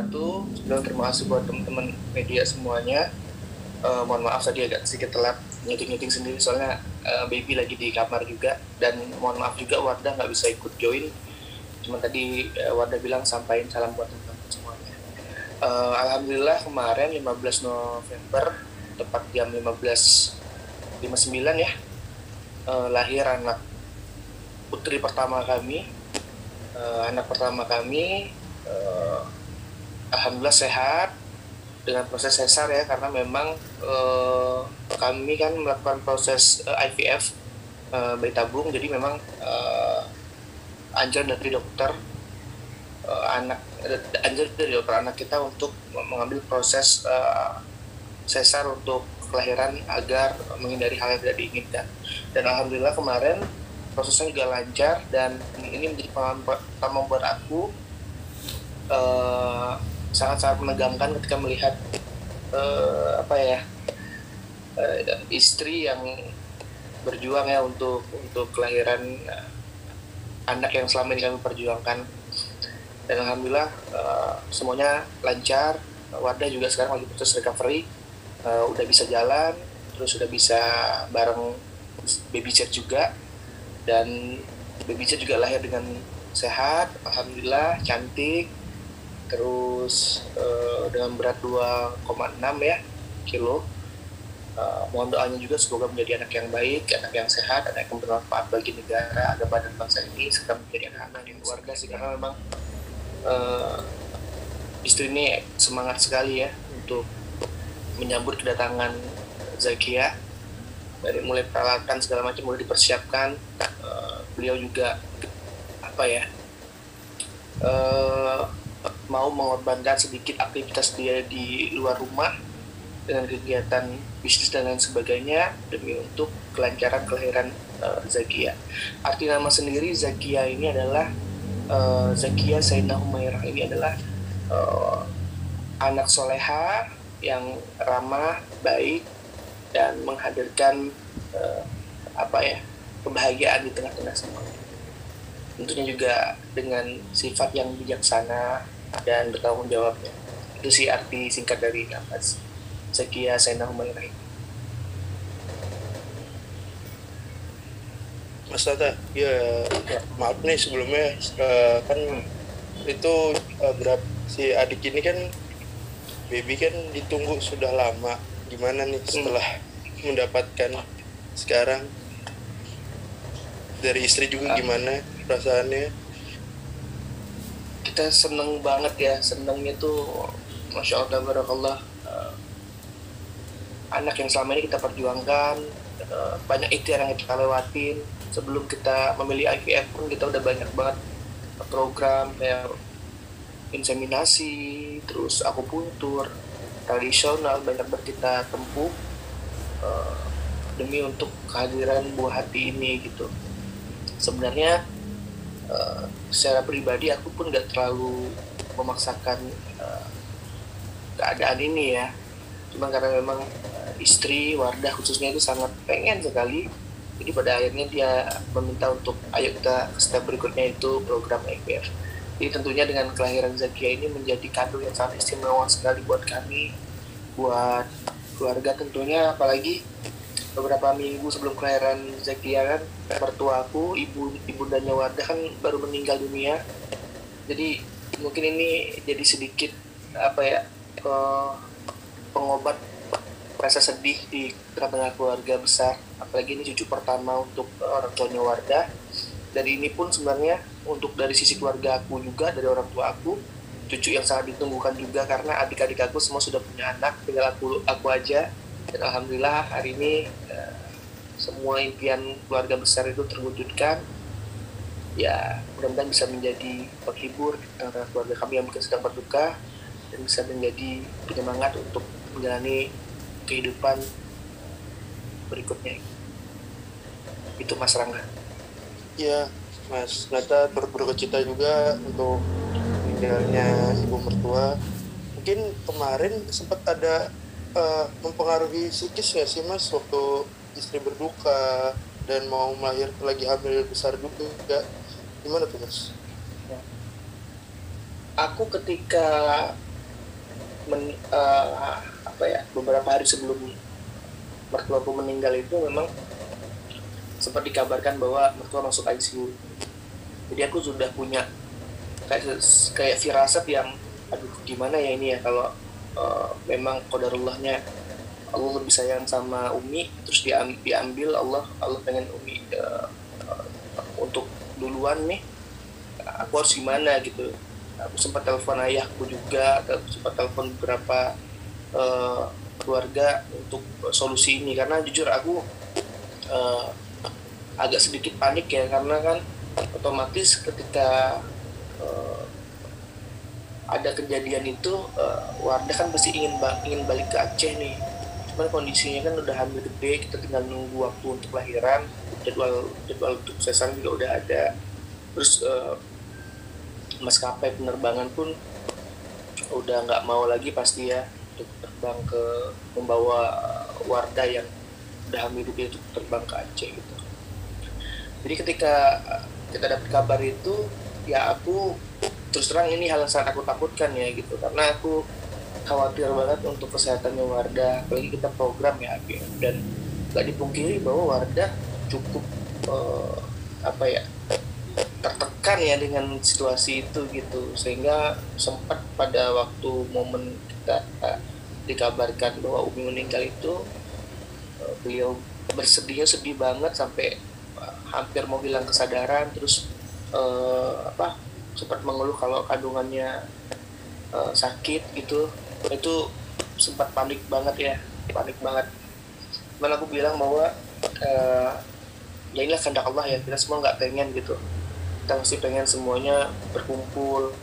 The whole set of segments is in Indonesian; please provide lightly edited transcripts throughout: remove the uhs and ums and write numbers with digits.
wabarakatuh. Sebelumnya terima kasih buat teman-teman media semuanya. Mohon maaf tadi agak sedikit telat meeting sendiri soalnya baby lagi di kamar juga, dan mohon maaf juga Wardah nggak bisa ikut join. Cuma tadi Wardah bilang sampaikan salam buat teman-teman semuanya. Alhamdulillah kemarin 15 November tepat jam 15.59 ya, lahir anak putri pertama kami. Anak pertama kami alhamdulillah sehat dengan proses sesar ya, karena memang kami kan melakukan proses IVF bayi tabung, jadi memang anjuran dari dokter anak kita untuk mengambil proses sesar untuk kelahiran agar menghindari hal yang tidak diinginkan. Dan alhamdulillah kemarin prosesnya juga lancar, dan ini menjadi pengalaman pertama buat aku, sangat-sangat menegangkan ketika melihat istri yang berjuang ya untuk kelahiran anak yang selama ini kami perjuangkan. Dan alhamdulillah semuanya lancar. Wardah juga sekarang lagi proses recovery, udah bisa jalan, terus udah bisa bareng baby chat juga, dan baby chat juga lahir dengan sehat, alhamdulillah, cantik, terus dengan berat 2,6 ya kilo. Mohon doanya juga semoga menjadi anak yang baik, anak yang sehat, anak yang bermanfaat bagi negara, agama dan bangsa ini, serta menjadi anak-anak yang keluarga sih. Karena memang istri ini semangat sekali ya untuk menyambut kedatangan Zakia. Dari mulai peralatan segala macam mulai dipersiapkan. Beliau juga mau mengorbankan sedikit aktivitas dia di luar rumah dengan kegiatan bisnis dan lain sebagainya demi untuk kelancaran kelahiran Zakia. Arti nama sendiri Zakia ini adalah Zakia Sayyidina Humairah ini adalah anak soleha yang ramah, baik, dan menghadirkan kebahagiaan di tengah-tengah semuanya. Tentunya juga dengan sifat yang bijaksana dan bertanggung jawabnya. Itu sih arti singkat dari nama Zakia Sayyidina Humairah ini. Mas Tata, ya maaf nih sebelumnya, kan itu si adik ini kan baby kan ditunggu sudah lama. Gimana nih setelah mendapatkan sekarang? Dari istri juga gimana perasaannya? Kita seneng banget ya, senengnya tuh Masya Allah, Barakallah. Anak yang selama ini kita perjuangkan, banyak ikhtiar yang kita lewatin. Sebelum kita memilih IVF pun kita udah banyak banget program kayak inseminasi, terus akupuntur, tradisional, banyak banget kita tempuh demi untuk kehadiran buah hati ini gitu. Sebenarnya secara pribadi aku pun gak terlalu memaksakan keadaan ini ya, cuma karena memang istri Wardah khususnya itu sangat pengen sekali. Jadi pada akhirnya dia meminta untuk ayo kita ke step berikutnya, itu program IVF. Jadi tentunya dengan kelahiran Zakia ini menjadi kado yang sangat istimewa sekali buat kami, buat keluarga tentunya. Apalagi beberapa minggu sebelum kelahiran Zakia kan mertua aku, ibundanya Wardah kan baru meninggal dunia. Jadi mungkin ini jadi sedikit pengobat rasa sedih di tengah-tengah keluarga besar. Apalagi ini cucu pertama untuk orang tuanya Wardah. Dan ini pun sebenarnya untuk dari sisi keluarga aku juga, dari orang tua aku, cucu yang sangat ditunggukan juga, karena adik-adik aku semua sudah punya anak, tinggal aku aja. Dan alhamdulillah hari ini semua impian keluarga besar itu terwujudkan. Ya mudah-mudahan bisa menjadi penghibur antara keluarga kami yang mungkin sedang berduka, dan bisa menjadi penyemangat untuk menjalani kehidupan berikutnya. Itu Mas Rangga. Iya, Mas Nata turut berduka juga untuk meninggalnya ibu mertua. Mungkin kemarin sempat ada mempengaruhi psikis nggak sih Mas waktu istri berduka dan mau melahir lagi hamil besar juga? Gimana tuh Mas? Aku ketika beberapa hari sebelum mertuaku meninggal itu memang sempat dikabarkan bahwa mertua masuk ICU. Jadi aku sudah punya kayak firasat yang aduh gimana ya ini ya kalau memang qadarullahnya Allah lebih sayang sama Umi terus diambil Allah pengen Umi untuk duluan nih, aku harus gimana gitu. Aku sempat telepon ayahku juga, sempat telepon beberapa keluarga untuk solusi ini karena jujur aku agak sedikit panik ya, karena kan otomatis ketika ada kejadian itu Wardah kan pasti ingin balik ke Aceh nih, cuman kondisinya kan udah hamil gede, kita tinggal nunggu waktu untuk lahiran, jadwal untuk sesar juga udah ada, terus maskapai penerbangan pun udah nggak mau lagi pasti ya untuk terbang ke membawa Wardah yang udah hamil gede untuk terbang ke Aceh gitu. Jadi ketika kita dapat kabar itu ya aku terus terang ini hal yang sangat aku takutkan ya gitu, karena aku khawatir banget untuk kesehatannya Wardah, apalagi kita program ya dan gak dipungkiri bahwa Wardah cukup tertekan ya dengan situasi itu gitu, sehingga sempat pada waktu momen kita dikabarkan bahwa Umi meninggal itu beliau sedih banget sampai hampir mau hilang kesadaran, terus sempat mengeluh kalau kandungannya sakit gitu. Itu sempat panik banget. Cuman aku bilang bahwa ya inilah kehendak Allah ya, kita semua nggak pengen gitu, kita mesti pengen semuanya berkumpul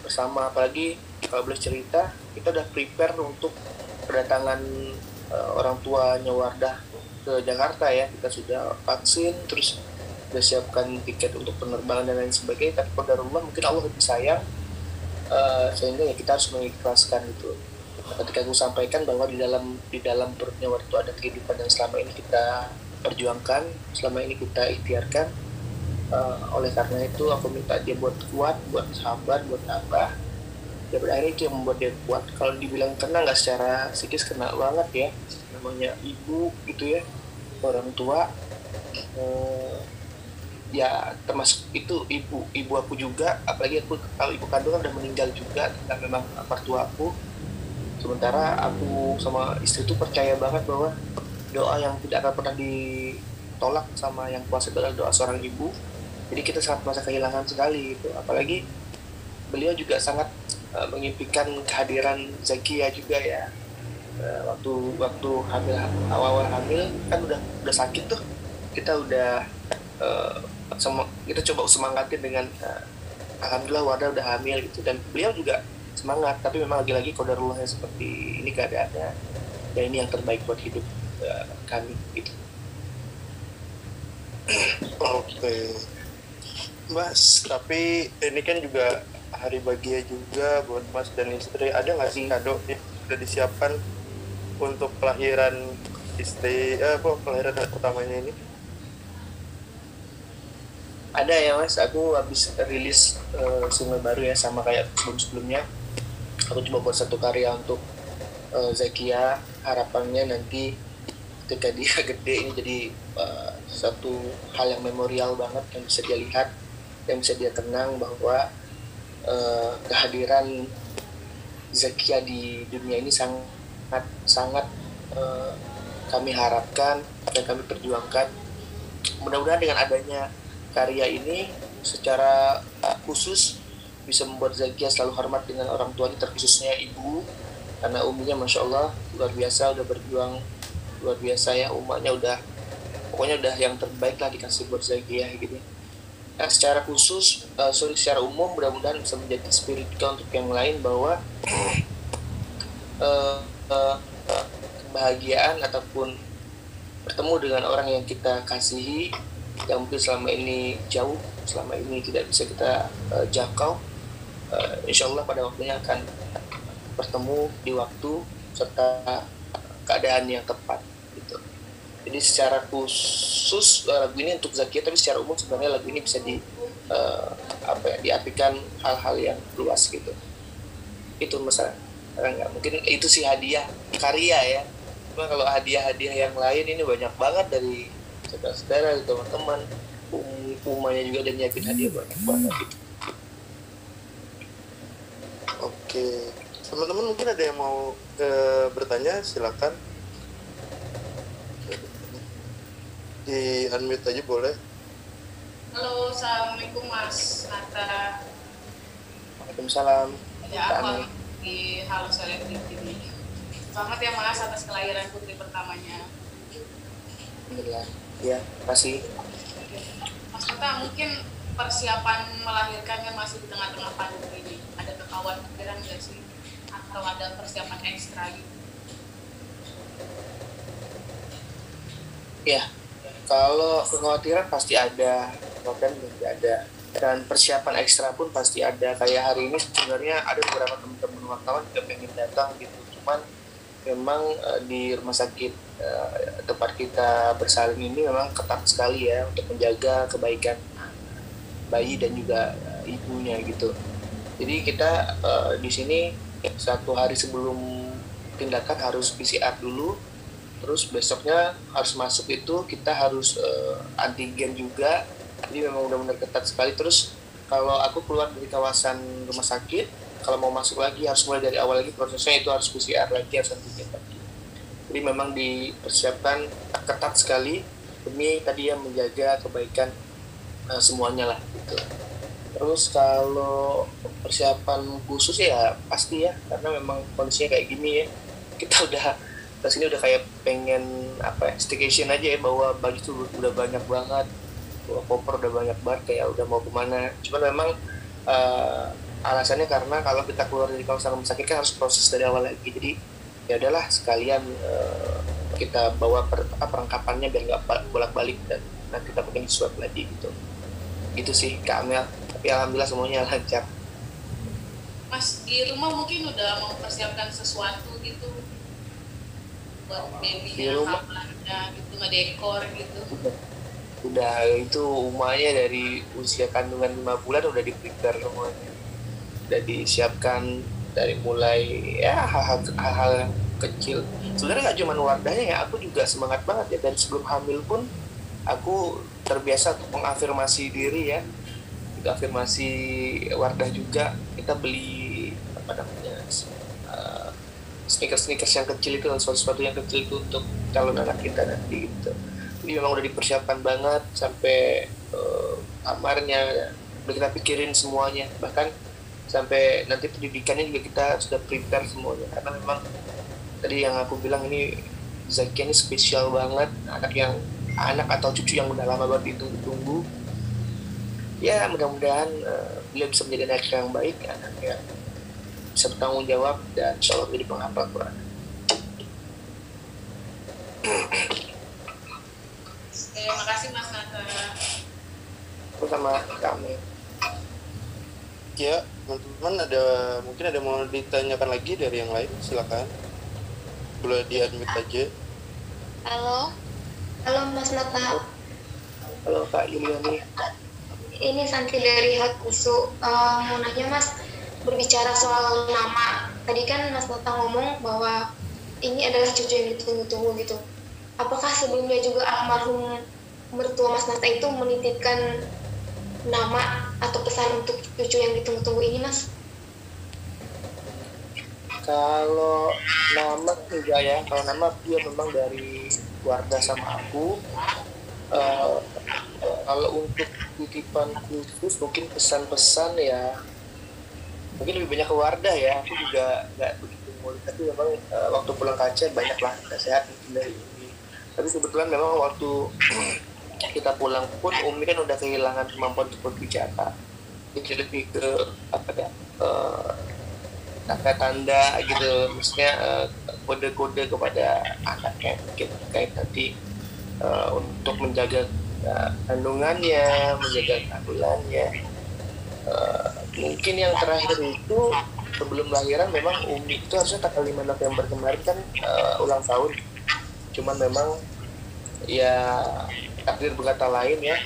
bersama, apalagi kalau boleh cerita kita udah prepare untuk kedatangan orang tuanya Wardah ke Jakarta ya, kita sudah vaksin, terus sudah siapkan tiket untuk penerbangan dan lain sebagainya. Tapi qadarullah mungkin Allah lebih sayang, sehingga ya kita harus mengikhlaskan itu. Ketika aku sampaikan bahwa di dalam perutnya Wardah itu ada kehidupan yang selama ini kita perjuangkan, selama ini kita ikhtiarkan, oleh karena itu aku minta dia buat kuat, buat sabar, buat apa. Ya pada akhirnya itu yang membuat dia kuat. Kalau dibilang kena nggak secara psikis, kena banget ya, namanya ibu gitu ya, orang tua, ya termasuk itu ibu aku juga, apalagi aku kalau ibu kandung udah meninggal juga, dan memang mertua aku. Sementara aku sama istri itu percaya banget bahwa doa yang tidak akan pernah ditolak sama yang kuasa adalah doa seorang ibu. Jadi kita sangat merasa kehilangan sekali gitu, apalagi beliau juga sangat mengimpikan kehadiran Zakia juga ya. Waktu hamil, awal hamil kan udah sakit tuh, kita udah kita coba semangatin dengan alhamdulillah Wardah udah hamil gitu, dan beliau juga semangat. Tapi memang lagi-lagi qadarullahnya seperti ini keadaannya, dan ini yang terbaik buat hidup kami gitu. Oke. Mas, tapi ini kan juga hari bahagia juga buat Mas dan istri. Ada nggak sih kado yang sudah disiapkan untuk kelahiran istri, kelahiran pertamanya ini? Ada ya Mas, aku habis rilis single baru ya, sama kayak sebelum-sebelumnya. Aku coba buat satu karya untuk Zakia. Harapannya nanti ketika dia gede ini jadi satu hal yang memorial banget, yang bisa dia lihat, yang bisa dia kenang bahwa kehadiran Zakia di dunia ini sangat kami harapkan dan kami perjuangkan. Mudah-mudahan dengan adanya karya ini secara khusus bisa membuat Zakia selalu hormat dengan orang tuanya, terkhususnya ibu, karena uminya Masya Allah luar biasa, udah berjuang luar biasa ya, umahnya pokoknya udah yang terbaik lah dikasih buat Zakia gitu. Nah, secara khusus, secara umum mudah-mudahan bisa menjadi spirit untuk yang lain bahwa kebahagiaan ataupun bertemu dengan orang yang kita kasihi, yang mungkin selama ini jauh, selama ini tidak bisa kita jangkau, insya Allah pada waktunya akan bertemu di waktu serta keadaan yang tepat gitu. Jadi secara khusus lagu ini untuk Zakia, tapi secara umum sebenarnya lagu ini bisa diartikan hal-hal yang luas gitu. Itu masalah. nggak mungkin itu sih hadiah karya ya. Cuma kalau hadiah-hadiah yang lain ini banyak banget dari saudara-saudara, teman-teman, umumnya juga udah nyiapin hadiah banyak banget gitu. Oke, teman-teman mungkin ada yang mau bertanya, silakan di unmute aja boleh. Halo, assalamualaikum Mas Nata. Waalaikumsalam. Ya, aku di Halo Selebriti ini. Selamat ya Mas atas kelahiran putri pertamanya. Alhamdulillah. Ya, makasih. Mas Nata, mungkin persiapan melahirkan kan masih di tengah-tengah pandemi ini. Ada kekhawatiran nggak sih? Atau ada persiapan ekstra gitu? Ya, kalau kekhawatiran pasti ada, kekhawatiran pasti ada, dan persiapan ekstra pun pasti ada. Kayak hari ini sebenarnya ada beberapa teman-teman wartawan juga pengen datang gitu, cuman memang di rumah sakit tempat kita bersalin ini memang ketat sekali ya untuk menjaga kebaikan bayi dan juga ibunya gitu. Jadi kita di sini 1 hari sebelum tindakan harus PCR dulu. Terus besoknya harus masuk itu kita harus antigen juga. Jadi memang benar-benar ketat sekali. Terus kalau aku keluar dari kawasan rumah sakit, kalau mau masuk lagi harus mulai dari awal lagi prosesnya, itu harus PCR lagi, harus antigen lagi. Jadi memang dipersiapkan ketat sekali demi tadi yang menjaga kebaikan semuanya lah gitu. Terus kalau persiapan khusus ya pasti ya, karena memang kondisinya kayak gini ya, kita udah kesini udah kayak pengen staycation aja ya, bawa baju tuh udah banyak banget, bawa koper udah banyak banget, kayak udah mau kemana. Cuman memang alasannya karena kalau kita keluar dari kawasan rumah sakit kan harus proses dari awal lagi. Jadi ya udahlah sekalian kita bawa perlengkapannya biar nggak bolak-balik dan nanti kita pengen swab lagi gitu. Itu sih Kak Amel. Tapi alhamdulillah semuanya lancar. Mas di rumah mungkin udah mempersiapkan sesuatu gitu buat babynya, kamarnya gitu, ngedekor gitu. Udah itu umumnya dari usia kandungan 5 bulan udah di-prepare semuanya. Udah disiapkan dari mulai ya hal-hal kecil. Sebenarnya nggak cuma Wardahnya ya, aku juga semangat banget ya. Dan sebelum hamil pun aku terbiasa untuk mengafirmasi diri ya. Itu afirmasi Wardah juga. Kita beli sneakers yang kecil itu, sesuatu yang kecil itu untuk calon anak kita nanti gitu. Jadi memang udah dipersiapkan banget sampai kamarnya udah kita pikirin semuanya, bahkan sampai nanti pendidikannya juga kita sudah prepare semuanya, karena memang tadi yang aku bilang ini Zakia ini spesial banget, anak atau cucu yang udah lama banget ditunggu-tunggu. Ya mudah-mudahan beliau bisa menjadi anak yang baik, anak yang bisa bertanggung jawab dan insya Allah menjadi penghafal Quran. Terima kasih Mas Nata. Sama kami. Ya, teman-teman mungkin ada mau ditanyakan lagi dari yang lain, silakan. Boleh di-unmute aja. Halo Mas Nata. Halo Kak Yuliani. Ini Santi dari Hakusu. Mau nanya Mas, berbicara soal nama. Tadi kan Mas Nata ngomong bahwa ini adalah cucu yang ditunggu-tunggu gitu. Apakah sebelumnya juga almarhum mertua Mas Nata itu menitipkan nama atau pesan untuk cucu yang ditunggu-tunggu ini, Mas? Kalau nama enggak ya, kalau nama dia memang dari Wardah sama aku. Kalau untuk titipan khusus mungkin pesan-pesan ya mungkin lebih banyak ke Wardah ya, aku juga nggak begitu mulut, tapi memang waktu pulang ke Aceh banyaklah nasihat dari Umi. Tapi kebetulan memang waktu kita pulang pun Umi kan udah kehilangan kemampuan untuk berbicara, jadi lebih ke tanda-tanda gitu, maksudnya kode-kode kepada anaknya mungkin terkait nanti untuk menjaga kandungannya, menjaga kehamilannya. Mungkin yang terakhir itu sebelum lahiran memang Umi itu harusnya tanggal 5 November kemarin kan ulang tahun, cuman memang ya takdir berkata lain ya,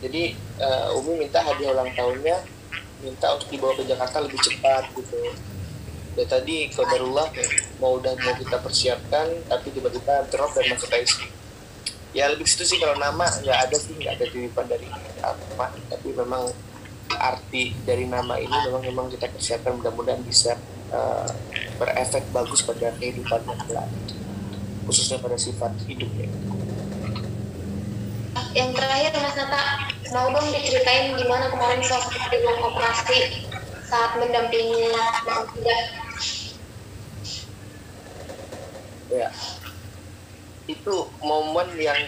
jadi Umi minta hadiah ulang tahunnya, minta untuk dibawa ke Jakarta lebih cepat gitu. Ya tadi qadarullah mau kita persiapkan tapi tiba-tiba drop dan masuk IC. Ya lebih situ sih, kalau nama nggak ada titipan dari apa, tapi memang arti dari nama ini memang kita persiapkan, mudah-mudahan bisa berefek bagus pada kehidupan yang khususnya pada sifat hidupnya. Yang terakhir Mas Nata, mau dong diceritain gimana kemarin suasana di ruang operasi saat mendampingi Bang Fida. Ya, itu momen yang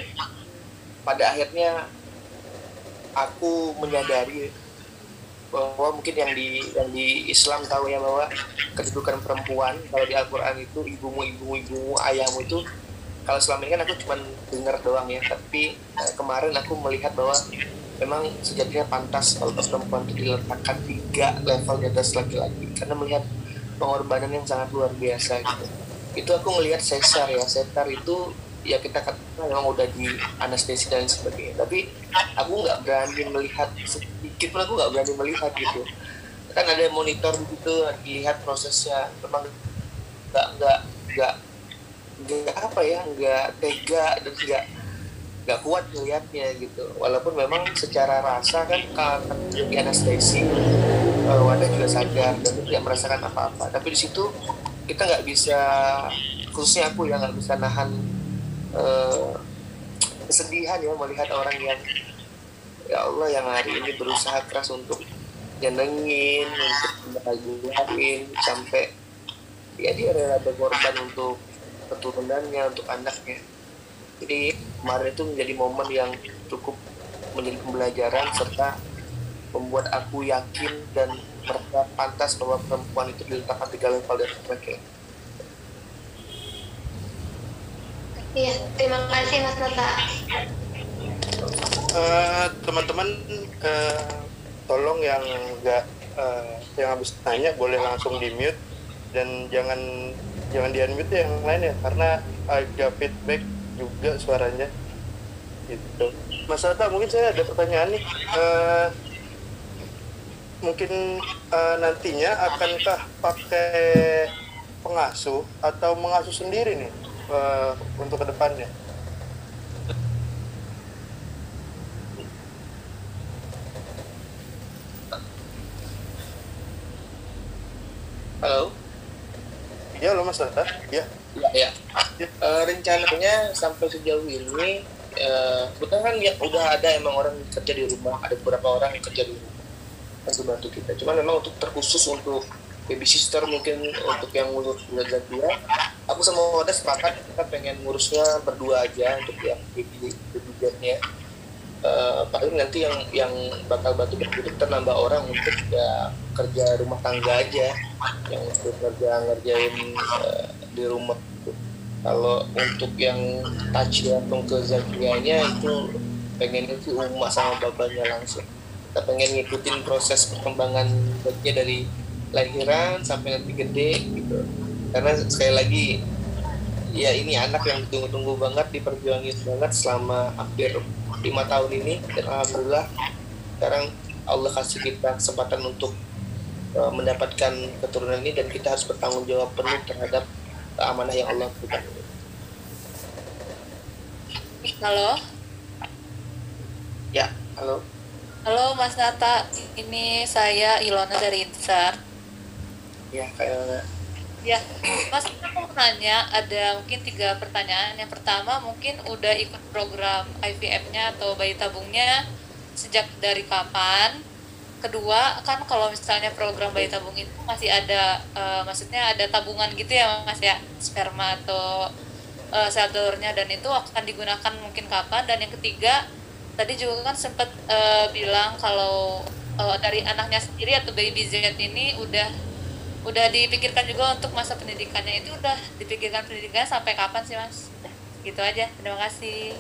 pada akhirnya aku menyadari bahwa mungkin yang di Islam tahu ya, bahwa kedudukan perempuan kalau di Al-Quran itu ibumu, ayahmu itu, kalau selama ini kan aku cuma dengar doang ya, tapi kemarin aku melihat bahwa memang sejatinya pantas kalau perempuan itu diletakkan 3 level di atas laki-laki, karena melihat pengorbanan yang sangat luar biasa gitu. Itu aku melihat sesar itu ya kita katakan memang udah di anestesi dan sebagainya, tapi aku nggak berani melihat sedikit pun, aku nggak berani melihat gitu. Kan ada monitor gitu, dilihat prosesnya, memang nggak apa ya, nggak tega dan nggak kuat melihatnya gitu. Walaupun memang secara rasa kan karena di anestesi, Wadah juga sadar dan tidak merasakan apa-apa, tapi di situ kita nggak bisa, khususnya aku ya, nggak bisa nahan kesedihan ya melihat orang yang ya Allah yang hari ini berusaha keras untuk nyenengin, untuk membahagiain, sampai dia rela berkorban untuk keturunannya, untuk anaknya. Jadi kemarin itu menjadi momen yang cukup menjadi pembelajaran serta membuat aku yakin dan merasa pantas bahwa perempuan itu diletakkan 3 level dari laki-laki. Iya, terima kasih Mas Nata. Teman-teman, tolong yang yang habis tanya boleh langsung di mute, dan jangan di unmute yang lain ya, karena agak feedback juga suaranya gitu. Mas Nata, mungkin saya ada pertanyaan nih. Mungkin nantinya akankah pakai pengasuh atau mengasuh sendiri nih untuk kedepannya? Halo? Ya, lo Mas Nata? Ya. Rencananya sampai sejauh ini kebetulan kan ya udah ada emang orang kerja di rumah, ada beberapa orang yang kerja di rumah bantu kita. Cuman memang untuk terkhusus untuk baby sister, mungkin untuk yang ngurus dia, aku sama Wadah sepakat kita pengen ngurusnya berdua aja untuk yang baby bednya. Paling nanti yang bakal bantu kita nambah orang untuk ya kerja rumah tangga aja, yang untuk ngerjain di rumah. Kalau untuk yang touch langsung ke Zakianya itu pengen itu Uma sama babanya langsung. Kita pengen ngikutin proses perkembangan bayinya dari lahiran sampai nanti gede gitu. Karena sekali lagi ya ini anak yang ditunggu-tunggu banget, diperjuangin banget selama hampir 5 tahun ini, dan alhamdulillah sekarang Allah kasih kita kesempatan untuk mendapatkan keturunan ini, dan kita harus bertanggung jawab penuh terhadap amanah yang Allah berikan. Halo. Ya, halo. Halo Mas Nata, ini saya Ilona dari Insan. Ya, kayak Ya, Mas, aku mau nanya, ada mungkin 3 pertanyaan. Yang pertama, mungkin udah ikut program IVF-nya atau bayi tabungnya sejak dari kapan? Kedua, kan kalau misalnya program bayi tabung itu masih ada, maksudnya ada tabungan gitu ya Mas ya, sperma atau sel telurnya, dan itu akan digunakan mungkin kapan? Dan yang ketiga, tadi juga kan sempat bilang kalau dari anaknya sendiri atau baby Z ini udah dipikirkan juga untuk masa pendidikannya. Itu udah dipikirkan pendidikannya sampai kapan sih Mas? Gitu aja, terima kasih.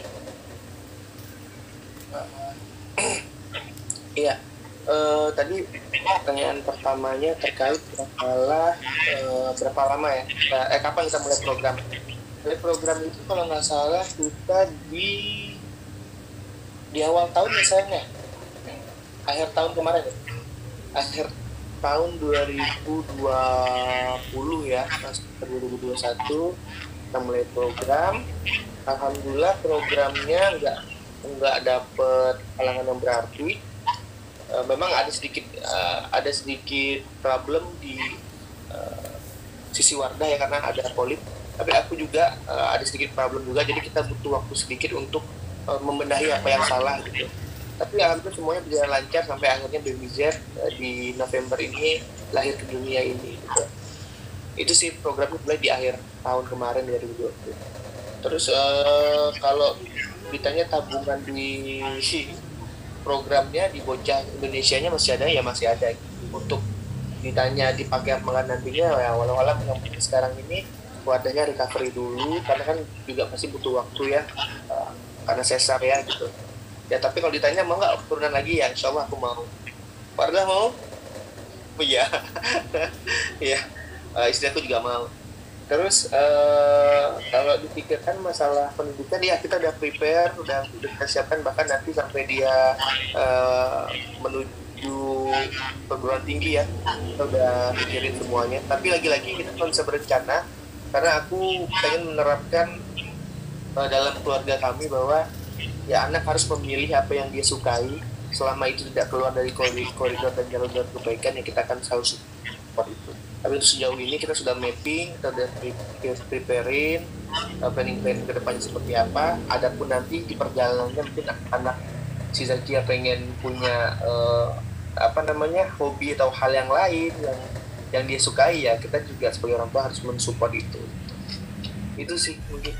Iya, tadi pertanyaan pertamanya terkait masalah berapa lama ya? Kapan kita mulai program? Mulai program itu kalau nggak salah kita di awal tahun misalnya, akhir tahun kemarin ya? tahun 2020 ya, masuk ke 2021 kita mulai program. Alhamdulillah programnya nggak dapet halangan yang berarti. Memang ada sedikit problem di sisi Wardah ya, karena ada polip. Tapi aku juga ada sedikit problem juga, jadi kita butuh waktu sedikit untuk membenahi apa yang salah gitu. Tapi alhamdulillah semuanya berjalan lancar sampai akhirnya Baby Z di November ini lahir ke dunia ini gitu. Itu sih programnya mulai di akhir tahun kemarin 2020. Terus kalau ditanya tabungan di programnya di bocah Indonesianya masih ada ya, masih ada. Untuk ditanya dipakai apa nantinya ya, walau-walau yang sekarang ini Wardahnya recovery dulu, karena kan juga pasti butuh waktu ya, karena sesar ya gitu ya. Tapi kalau ditanya mau nggak turunan lagi ya, insya Allah aku mau. Wardah mau? Oh iya. Ya, istri aku juga mau. Terus kalau dipikirkan masalah pendidikan ya, kita udah prepare, udah kita siapkan, bahkan nanti sampai dia menuju perguruan tinggi ya, kita udah pikirin semuanya. Tapi lagi-lagi kita belum bisa berencana, karena aku pengen menerapkan dalam keluarga kami bahwa ya anak harus memilih apa yang dia sukai, selama itu tidak keluar dari koridor dan jalur kebaikan, ya kita akan selalu support itu. Tapi untuk sejauh ini kita sudah mapping, kita sudah preparein planning ke depannya seperti apa. Adapun nanti di perjalanannya mungkin anak si Zakia pengen punya hobi atau hal yang lain yang dia sukai, ya kita juga sebagai orang tua harus mensupport itu. Itu sih mungkin.